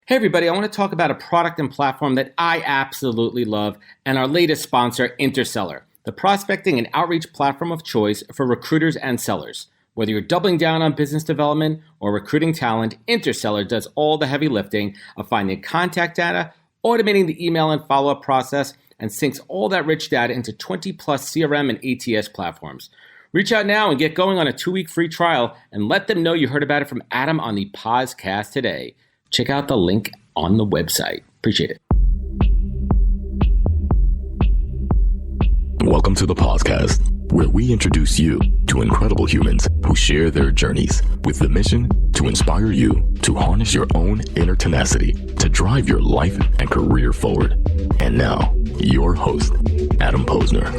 Hey everybody, I want to talk about a product and platform that I absolutely love and our latest sponsor, Interseller, the prospecting and outreach platform of choice for recruiters and sellers. Whether you're doubling down on business development or recruiting talent, Interseller does all the heavy lifting of finding contact data, automating the email and follow-up process, and syncs all that rich data into 20 plus CRM and ATS platforms. Reach out now and get going on a 2-week free trial and let them know you heard about it from Adam on the podcast today. Check out the link on the website. Appreciate it. Welcome to the podcast, where we introduce you to incredible humans who share their journeys with the mission to inspire you to harness your own inner tenacity to drive your life and career forward. And now, your host, Adam Posner.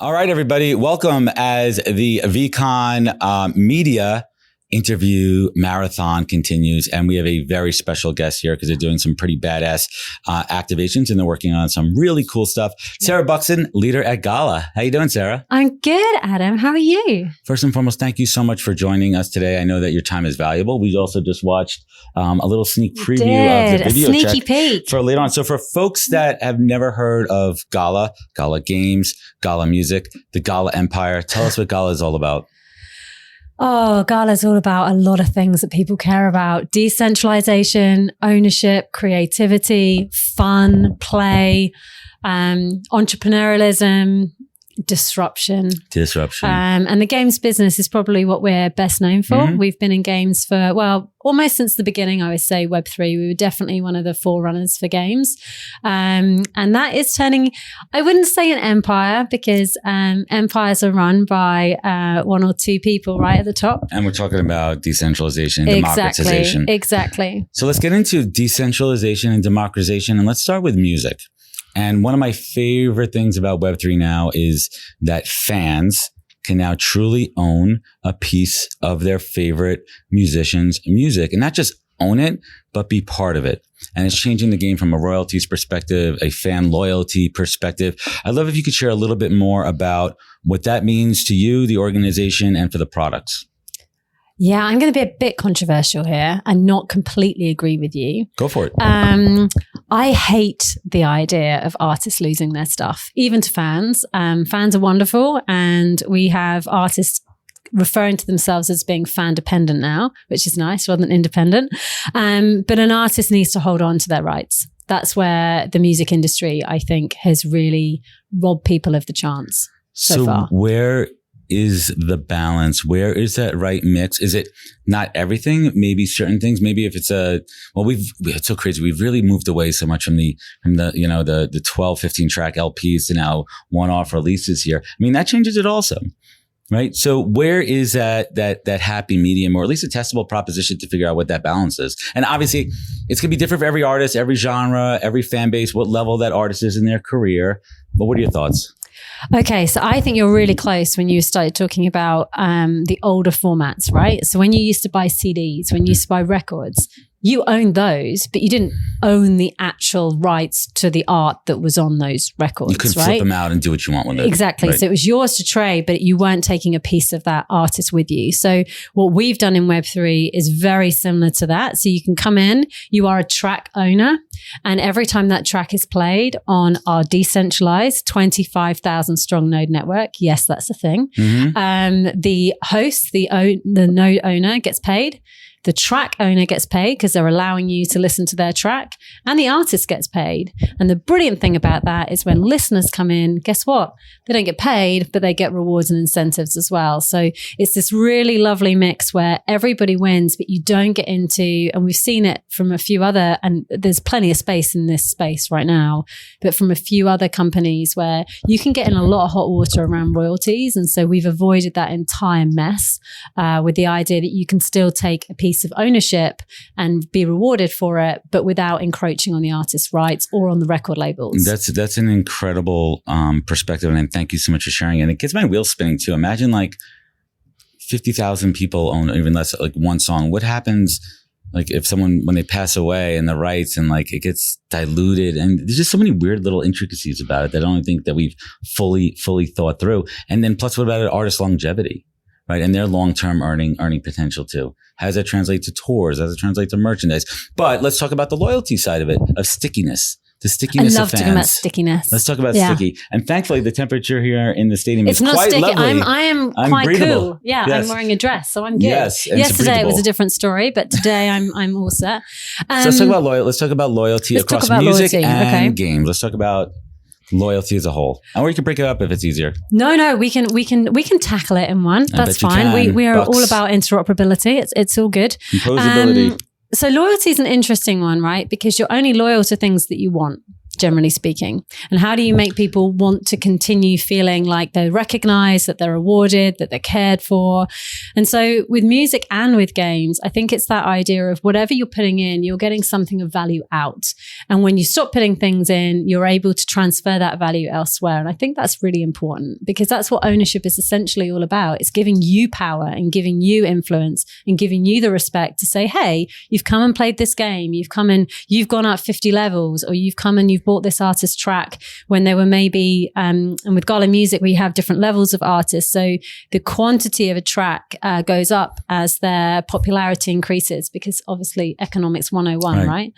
All right, everybody. Welcome as the Veecon media interview marathon continues. And we have a very special guest here because they're doing some pretty badass activations and they're working on some really cool stuff. Sarah Buxton, leader at Gala. How you doing, Sarah? I'm good, Adam. How are you? First and foremost, thank you so much for joining us today. I know that your time is valuable. We also just watched a little sneak preview of the video sneaky check peek for later on. So for folks that have never heard of Gala, Gala Games, Gala Music, the Gala Empire, tell us what Gala is all about. Oh, Gala's all about a lot of things that people care about. Decentralization, ownership, creativity, fun, play, entrepreneurialism, disruption. And the games business is probably what we're best known for. Mm-hmm. We've been in games for, almost since the beginning, I would say Web3. We were definitely one of the forerunners for games. And that is turning, I wouldn't say an empire because empires are run by one or two people right at the top. And we're talking about decentralization and democratization. Exactly. So let's get into decentralization and democratization. And let's start with music. And one of my favorite things about Web3 now is that fans can now truly own a piece of their favorite musician's music, and not just own it, but be part of it. And it's changing the game from a royalties perspective, a fan loyalty perspective. I'd love if you could share a little bit more about what that means to you, the organization, and for the products. Yeah, I'm going to be a bit controversial here and not completely agree with you. Go for it. I hate the idea of artists losing their stuff, even to fans. Fans are wonderful, and we have artists referring to themselves as being fan dependent now, which is nice rather than independent. But an artist needs to hold on to their rights. That's where the music industry, I think, has really robbed people of the chance so far. Where is the balance? Where is that right mix? Is it not everything? Maybe certain things. Maybe if it's it's so crazy. We've really moved away so much from the 12, 15 track LPs to now one-off releases here. I mean, that changes it also, right? So where is that happy medium, or at least a testable proposition to figure out what that balance is? And obviously it's going to be different for every artist, every genre, every fan base, what level that artist is in their career. But what are your thoughts? Okay, so I think you're really close when you started talking about the older formats, right? So when you used to buy CDs, when you used to buy records, you owned those, but you didn't own the actual rights to the art that was on those records, you could right? flip them out and do what you want with it. Exactly. Right. So it was yours to trade, but you weren't taking a piece of that artist with you. So what we've done in Web3 is very similar to that. So you can come in, you are a track owner, and every time that track is played on our decentralized 25,000 strong node network, yes, that's a thing. Mm-hmm. The host, the node owner gets paid. The track owner gets paid because they're allowing you to listen to their track, and the artist gets paid. And the brilliant thing about that is when listeners come in, guess what? They don't get paid, but they get rewards and incentives as well. So it's this really lovely mix where everybody wins, but you don't get into, and we've seen it from a few other, and there's plenty of space in this space right now, but from a few other companies where you can get in a lot of hot water around royalties. And so we've avoided that entire mess with the idea that you can still take a piece of ownership and be rewarded for it, but without encroaching on the artist's rights or on the record labels. That's an incredible perspective, and thank you so much for sharing it. And it gets my wheels spinning too. Imagine like 50,000 people own, even less, like one song. What happens like if someone, when they pass away and the rights and like it gets diluted, and there's just so many weird little intricacies about it that I don't think that we've fully thought through. And then plus what about artist longevity? right? And their long-term earning potential too. How does that translate to tours? How does it translate to merchandise? But let's talk about the loyalty side of it, of stickiness. The stickiness I love of fans. talking about stickiness. Let's talk about sticky. And thankfully, the temperature here in the stadium is not quite sticky. lovely. I'm quite breathable. cool. Yeah, Yes. I'm wearing a dress, so I'm good. Yes, and it's Yesterday it was breathable. a different story, but today I'm all set. So let's talk about loyalty. Let's talk about loyalty Let's across talk about music loyalty, and okay. games. Let's talk about loyalty as a whole, and we can break it up if it's easier. No, we can tackle it in one. That's bet you fine. can. We are Bucks. all about interoperability. It's all good. Composability. So loyalty is an interesting one, right? Because you're only loyal to things that you want, generally speaking. And how do you make people want to continue feeling like they're recognized, that they're rewarded, that they're cared for? And so with music and with games, I think it's that idea of whatever you're putting in, you're getting something of value out. And when you stop putting things in, you're able to transfer that value elsewhere. And I think that's really important because that's what ownership is essentially all about. It's giving you power and giving you influence and giving you the respect to say, hey, you've come and played this game. You've come and you've gone up 50 levels, or you've come and you've bought this artist track when they were maybe, and with Gala Music, we have different levels of artists. So the quantity of a track goes up as their popularity increases because obviously economics 101, right?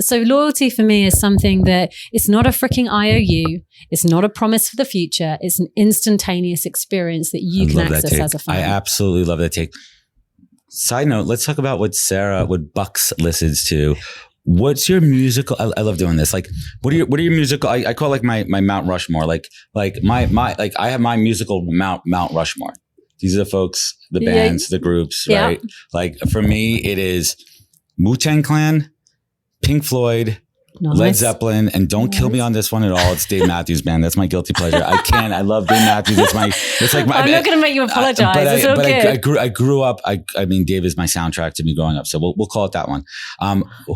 So loyalty for me is something that it's not a freaking IOU. It's not a promise for the future. It's an instantaneous experience that you can access as a fan. I absolutely love that take. Side note, let's talk about what Bucks listens to. What's your musical? I love doing this. Like, what are your musical? I call it like my Mount Rushmore. Like I have my musical Mount Rushmore. These are the folks, the bands, the groups, right? Like for me, it is Wu-Tang Clan, Pink Floyd, Led Zeppelin, and don't kill me on this one at all. It's Dave Matthews Band. That's my guilty pleasure. I love Dave Matthews. It's like my. I'm not going to make you apologize. It's okay. I grew up. I mean, Dave is my soundtrack to me growing up. So we'll call it that one.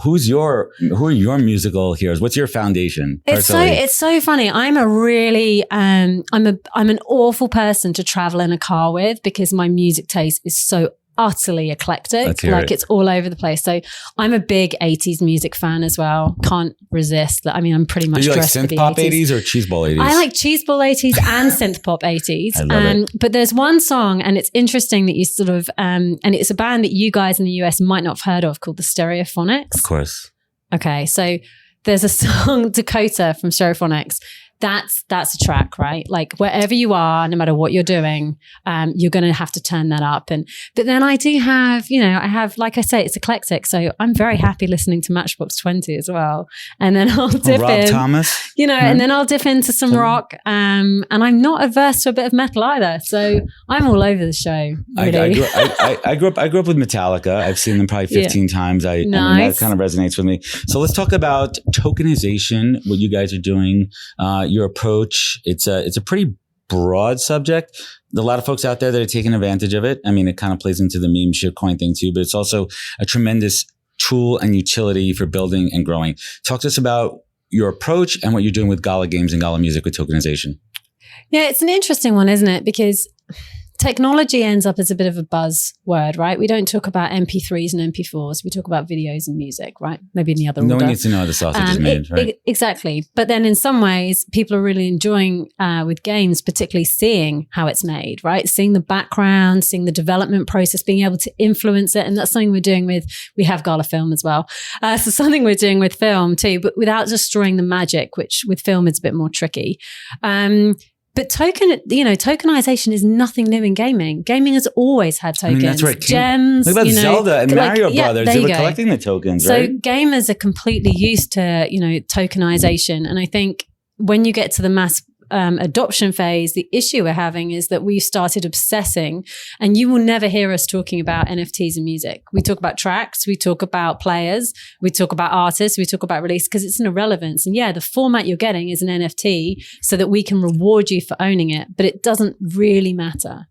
Who are your musical heroes? What's your foundation? It's so funny. I'm a really I'm an awful person to travel in a car with because my music taste is so utterly eclectic. Like it's all over the place. So I'm a big 80s music fan as well. Can't resist. I mean, I'm pretty much dressed for the 80s. Synth pop 80s or cheeseball 80s? I like cheeseball 80s and synth pop 80s. I love it. But there's one song, and it's interesting that you sort of, and it's a band that you guys in the US might not have heard of called the Stereophonics. Of course. Okay. So there's a song, Dakota from Stereophonics. That's a track, right? Like wherever you are, no matter what you're doing, you're going to have to turn that up. But then I do have, I have, like I say, it's eclectic. So I'm very happy listening to Matchbox 20 as well. And then I'll dip Rob Thomas, and then I'll dip into some rock. And I'm not averse to a bit of metal either. So I'm all over the show. Really. I grew up with Metallica. I've seen them probably 15 times. I mean, that kind of resonates with me. So let's talk about tokenization, what you guys are doing. Your approach, it's a pretty broad subject. A lot of folks out there that are taking advantage of it. I mean, it kind of plays into the meme shitcoin thing too, but it's also a tremendous tool and utility for building and growing. Talk to us about your approach and what you're doing with Gala Games and Gala Music with tokenization. Yeah, it's an interesting one, isn't it? Because technology ends up as a bit of a buzzword, right? We don't talk about MP3s and MP4s. We talk about videos and music, right? Maybe in the other order. No one needs to know how the sausage is made, right? Exactly. But then in some ways, people are really enjoying with games, particularly seeing how it's made, right? Seeing the background, seeing the development process, being able to influence it. And that's something we're doing we have Gala Film as well. So something we're doing with film too, but without destroying the magic, which with film is a bit more tricky. But tokenization is nothing new in gaming. Gaming has always had tokens. I mean, that's right. Gems. Look about Zelda and Mario Brothers. They were collecting the tokens, right? So gamers are completely used to, tokenization. And I think when you get to the mass adoption phase, the issue we're having is that we've started obsessing, and you will never hear us talking about NFTs and music. We talk about tracks, we talk about players, we talk about artists, we talk about release because it's an irrelevance. And yeah, the format you're getting is an NFT so that we can reward you for owning it, but it doesn't really matter.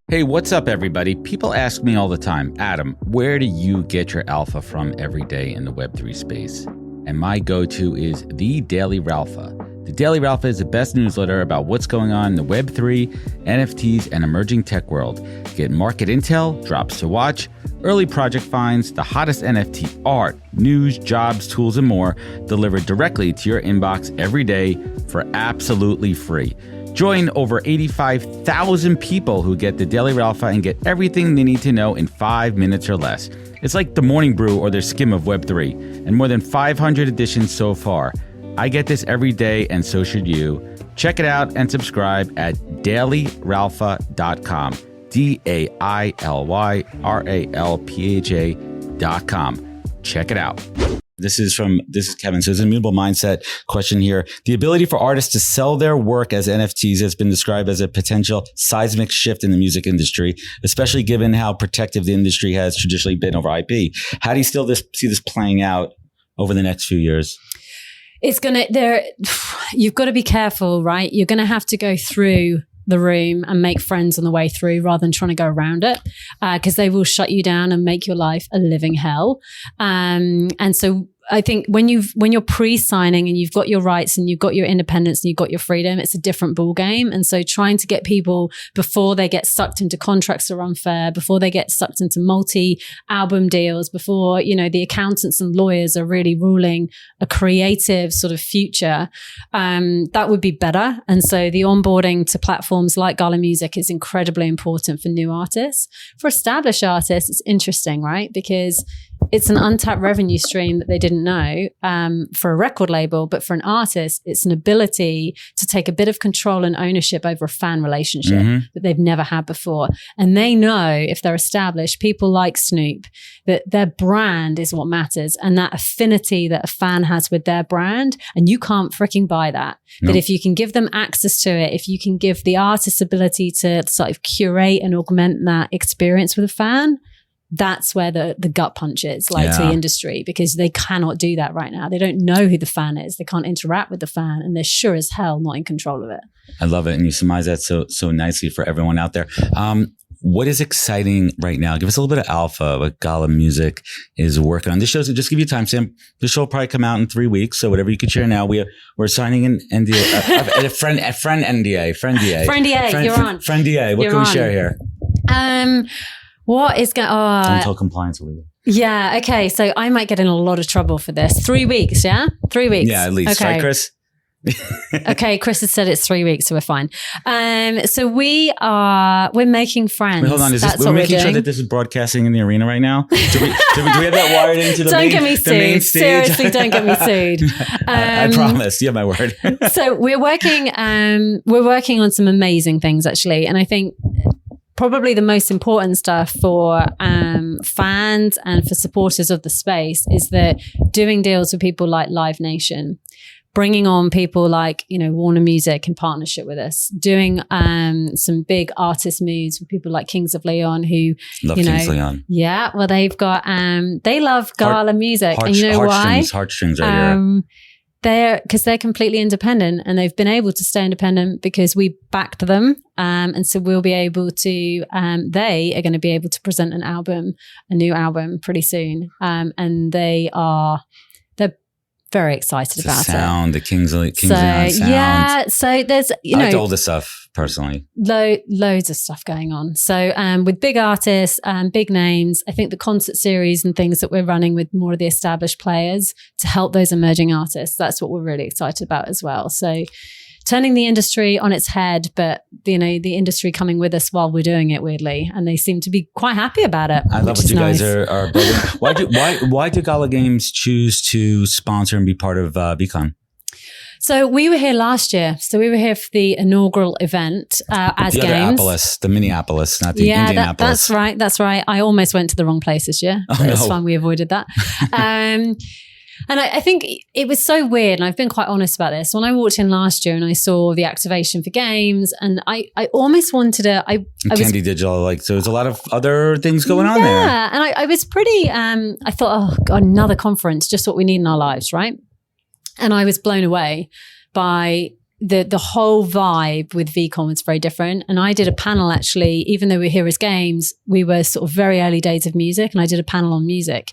Hey, what's up, everybody? People ask me all the time, Adam, where do you get your alpha from every day in the Web3 space? And my go-to is The Daily Ralpha. The Daily Ralpha is the best newsletter about what's going on in the Web3, NFTs, and emerging tech world. Get market intel, drops to watch, early project finds, the hottest NFT art, news, jobs, tools, and more delivered directly to your inbox every day for absolutely free. Join over 85,000 people who get the Daily Alpha and get everything they need to know in 5 minutes or less. It's like the morning brew or their skim of Web3, and more than 500 editions so far. I get this every day, and so should you. Check it out and subscribe at dailyralpha.com. DAILYRALPHA.com. Check it out. This is Kevin. So it's an immutable mindset question here. The ability for artists to sell their work as NFTs has been described as a potential seismic shift in the music industry, especially given how protective the industry has traditionally been over IP. How do you still see this playing out over the next few years? You've got to be careful, right? You're going to have to go through the room and make friends on the way through rather than trying to go around it, because they will shut you down and make your life a living hell. And so I think when you're pre-signing and you've got your rights and you've got your independence and you've got your freedom, it's a different ball game. And so trying to get people before they get sucked into contracts that are unfair, before they get sucked into multi-album deals, before, the accountants and lawyers are really ruling a creative sort of future, that would be better. And so the onboarding to platforms like Gala Music is incredibly important for new artists. For established artists, it's interesting, right? Because it's an untapped revenue stream that they didn't know for a record label, but for an artist, it's an ability to take a bit of control and ownership over a fan relationship that they've never had before. And they know, if they're established, people like Snoop, that their brand is what matters, and that affinity that a fan has with their brand, and you can't freaking buy that. Nope. But if you can give them access to it, if you can give the artist ability to sort of curate and augment that experience with a fan, that's where the gut punch is, to the industry, because they cannot do that right now. They don't know who the fan is. They can't interact with the fan, and they're sure as hell not in control of it. I love it. And you surmise that so nicely for everyone out there. What is exciting right now? Give us a little bit of alpha, what Gala Music is working on. This show's, just give you a timestamp. The show will probably come out in 3 weeks. So whatever you could share now, we're signing an NDA, a friend NDA, friend DA. Friend DA, you're on. Friend DA, what can we share here? What is going on? Until compliance will leave. Yeah. Okay. So I might get in a lot of trouble for this. 3 weeks. Yeah. 3 weeks. Yeah, at least. Okay. Right, Chris? Okay. Chris has said it's 3 weeks, so we're fine. So we're making friends. Wait, hold on. We're making sure that this is broadcasting in the arena right now? Do we have that wired into the main stage? Seriously, don't get me sued. I promise. You have my word. So we're working on some amazing things, actually. And I think probably the most important stuff for fans and for supporters of the space is that doing deals with people like Live Nation, bringing on people like, Warner Music in partnership with us, doing some big artist moves with people like Kings of Leon, who, love Kings of Leon. Yeah, well, they've got, they love Gala Music. And you know why? Heartstrings right here. Because they're completely independent, and they've been able to stay independent because we backed them. And so we'll be able to, they are going to be able to present a new album pretty soon. And they're very excited about it. The Kings of Leon sound. Yeah. So there's, I like all the stuff personally. Loads of stuff going on. So with big artists, big names, I think the concert series and things that we're running with more of the established players to help those emerging artists, that's what we're really excited about as well. So turning the industry on its head, but the industry coming with us while we're doing it, weirdly, and they seem to be quite happy about it. I love what you guys are building. Why do Gala Games choose to sponsor and be part of Veecon? So we were here last year. So we were here for the inaugural event as the Games. The Minneapolis, not the Indianapolis. That's right. I almost went to the wrong place this year. But it's fine. We avoided that. And I think it was so weird, and I've been quite honest about this. When I walked in last year and I saw the activation for Games, and I almost wanted to... Candy Digital, so there's a lot of other things going on there. Yeah, and I was pretty... I thought, oh God, another conference, just what we need in our lives, right? And I was blown away by the whole vibe with Veecon was very different. And I did a panel, actually, even though we're here as Games, we were sort of very early days of music, and I did a panel on music.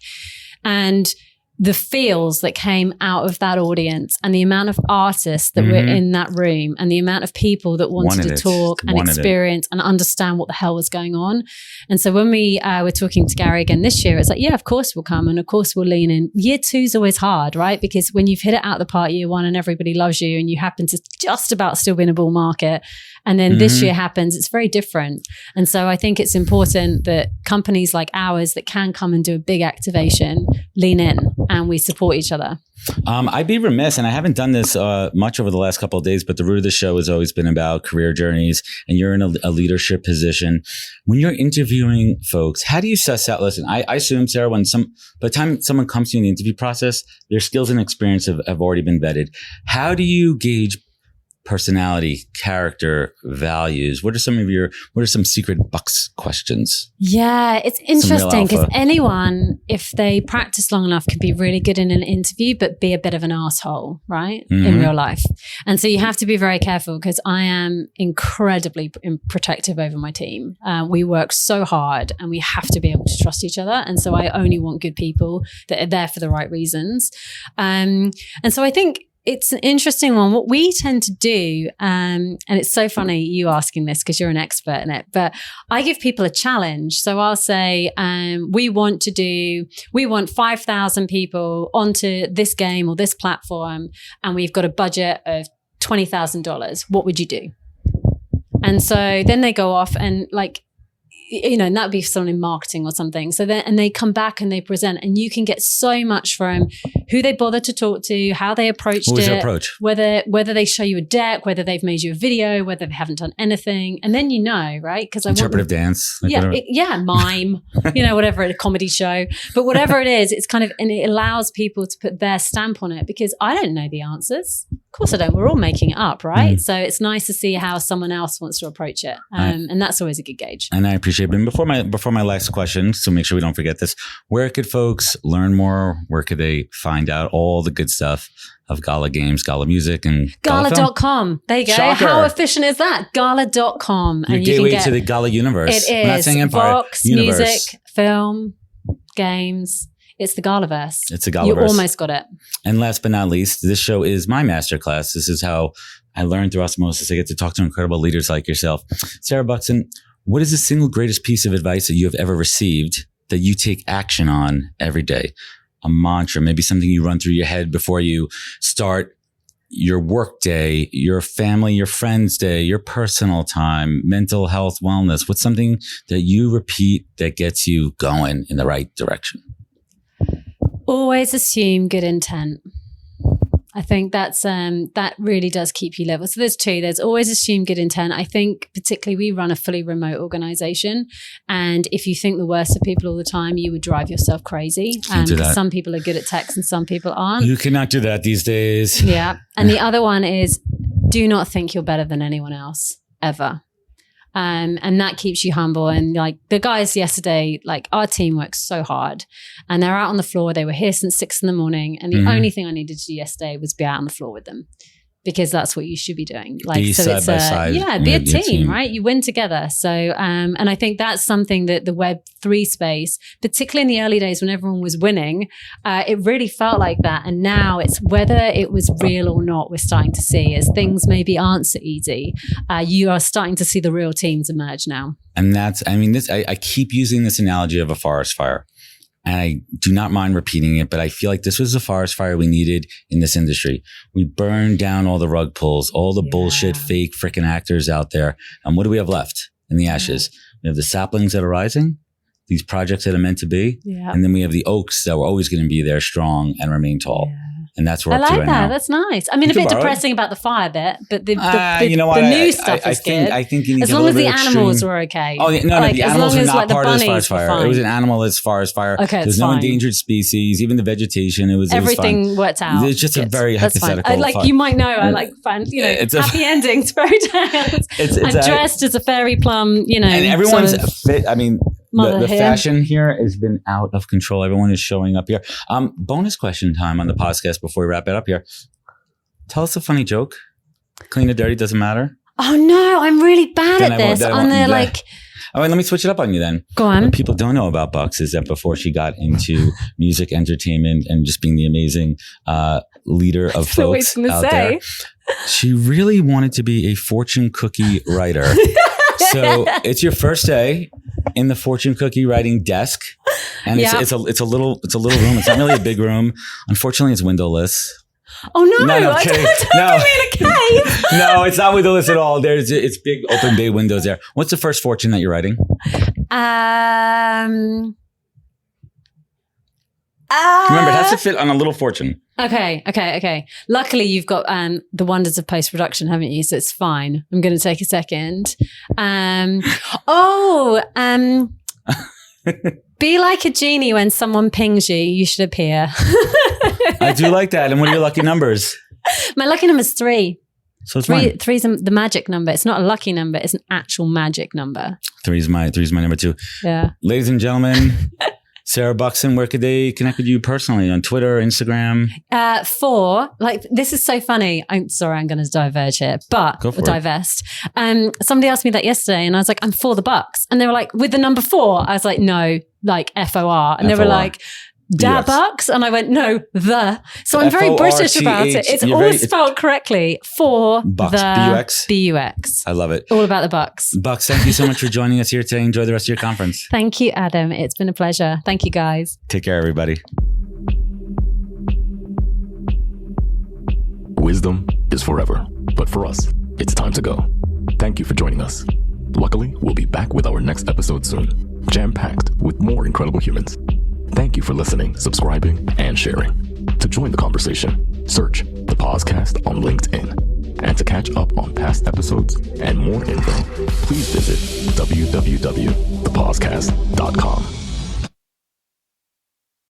And the feels that came out of that audience and the amount of artists that were in that room and the amount of people that wanted to talk and experience and understand what the hell was going on. And so when we were talking to Gary again this year, it's like, yeah, of course we'll come and of course we'll lean in. Year 2 is always hard, right? Because when you've hit it out the park year 1 and everybody loves you and you happen to just about still be in a bull market, and then this year happens, it's very different. And so I think it's important that companies like ours that can come and do a big activation lean in and we support each other. I'd be remiss, and I haven't done this much over the last couple of days, but the root of the show has always been about career journeys, and you're in a leadership position. When you're interviewing folks, how do you suss out? Listen, I assume, Sarah, by the time someone comes to you in the interview process, their skills and experience have already been vetted. How do you gauge personality, character, values? What are some secret Bucks questions? Yeah, it's interesting because anyone, if they practice long enough, can be really good in an interview, but be a bit of an asshole, right? In real life. And so you have to be very careful because I am incredibly protective over my team. We work so hard and we have to be able to trust each other. And so I only want good people that are there for the right reasons. And so I think it's an interesting one. What we tend to do, and it's so funny you asking this because you're an expert in it, but I give people a challenge. So I'll say, we want 5,000 people onto this game or this platform, and we've got a budget of $20,000. What would you do? And so then they go off and and that'd be someone in marketing or something. So then, and they come back and they present, and you can get so much from who they bothered to talk to, how they approached it. What was your approach? Whether they show you a deck, whether they've made you a video, whether they haven't done anything. And then right? Because interpretive dance. Mime, whatever, a comedy show. But whatever it is, it's kind of, and it allows people to put their stamp on it because I don't know the answers. Of course I don't. We're all making it up, right? So it's nice to see how someone else wants to approach it. And that's always a good gauge. And I appreciate it. But before my last question, so make sure we don't forget this, where could folks learn more? Where could they find out all the good stuff of Gala Games, Gala Music, and Gala.com? There you go. Shocker. How efficient is that? Gala.com. Your gateway to the Gala universe. It is. We're not saying empire. Box, universe. music, film, games. It's the Galaverse. It's the Galaverse. You almost got it. And last but not least, this show is my masterclass. This is how I learn through osmosis. I get to talk to incredible leaders like yourself. Sarah Buxton, what is the single greatest piece of advice that you have ever received that you take action on every day? A mantra, maybe something you run through your head before you start your work day, your family, your friends day, your personal time, mental health, wellness. What's something that you repeat that gets you going in the right direction? Always assume good intent. I think that really does keep you level. So there's 2. There's always assume good intent. I think particularly we run a fully remote organization. And if you think the worst of people all the time, you would drive yourself crazy. Because some people are good at text and some people aren't. You cannot do that these days. Yeah. And the other one is do not think you're better than anyone else ever. And that keeps you humble. And the guys yesterday, our team works so hard and they're out on the floor. They were here since 6 a.m. And the only thing I needed to do yesterday was be out on the floor with them. Because that's what you should be doing. Be side by side. Yeah, be a team, right? You win together. So, and I think that's something that the Web3 space, particularly in the early days when everyone was winning, it really felt like that. And now it's whether it was real or not, we're starting to see as things maybe aren't so easy. You are starting to see the real teams emerge now. And I keep using this analogy of a forest fire. And I do not mind repeating it, but I feel like this was the forest fire we needed in this industry. We burned down all the rug pulls, all the bullshit, fake freaking actors out there. And what do we have left in the ashes? We have the saplings that are rising, these projects that are meant to be. Yeah. And then we have the oaks that were always going to be there strong and remain tall. Yeah. And that's where we're up to right now. That's nice. I mean, a bit depressing about the fire bit, but the new stuff is good. I think you need as long as the animals were okay. Oh, the animals were not part of this forest fire. It was an animal that's forest fire. Okay, there's no endangered species, even the vegetation. Everything worked out. It's just a very hypothetical. You might know. I happy endings, fairy tales. I'm dressed as a fairy plum. And everyone's fit. I mean. The fashion here has been out of control. Everyone is showing up here. Bonus question time on the podcast before we wrap it up here. Tell us a funny joke. Clean or dirty, doesn't matter. Oh no, I'm really bad at this. All right, let me switch it up on you then. Go on. What people don't know about Bucks is that before she got into music, entertainment, and just being the amazing leader of folks out there, she really wanted to be a fortune cookie writer. So it's your first day in the fortune cookie writing desk, and it's a little room. It's not really a big room. Unfortunately, it's windowless. Oh no! No, I kidding. don't No. put me in a cave. No, it's not windowless at all. It's big open bay windows there. What's the first fortune that you're writing? Remember, it has to fit on a little fortune. Okay. Luckily, you've got the wonders of post-production, haven't you? So it's fine. I'm going to take a second. Be like a genie when someone pings you. You should appear. I do like that. And what are your lucky numbers? My lucky number is 3. So it's mine. Three's the magic number. It's not a lucky number. It's an actual magic number. Three's my number 2. Yeah. Ladies and gentlemen, Sarah Buxton, where could they connect with you personally? On Twitter, Instagram? 4, this is so funny. I'm sorry, I'm going to diverge here, but divest. Somebody asked me that yesterday and I was like, I'm for the Bucks. And they were like, with the number 4? I was like, no, like FOR. And they were like, Da Bucks? And I went, no, the. So I'm very British about it. It's all spelled correctly. For Bucks, the B-U-X. B-U-X. I love it. All about the Bucks. Bucks, thank you so much for joining us here today. Enjoy the rest of your conference. Thank you, Adam. It's been a pleasure. Thank you, guys. Take care, everybody. Wisdom is forever, but for us, it's time to go. Thank you for joining us. Luckily, we'll be back with our next episode soon, jam-packed with more incredible humans. Thank you for listening, subscribing, and sharing. To join the conversation, search the Podcast on LinkedIn. And to catch up on past episodes and more info, please visit www.thepodcast.com.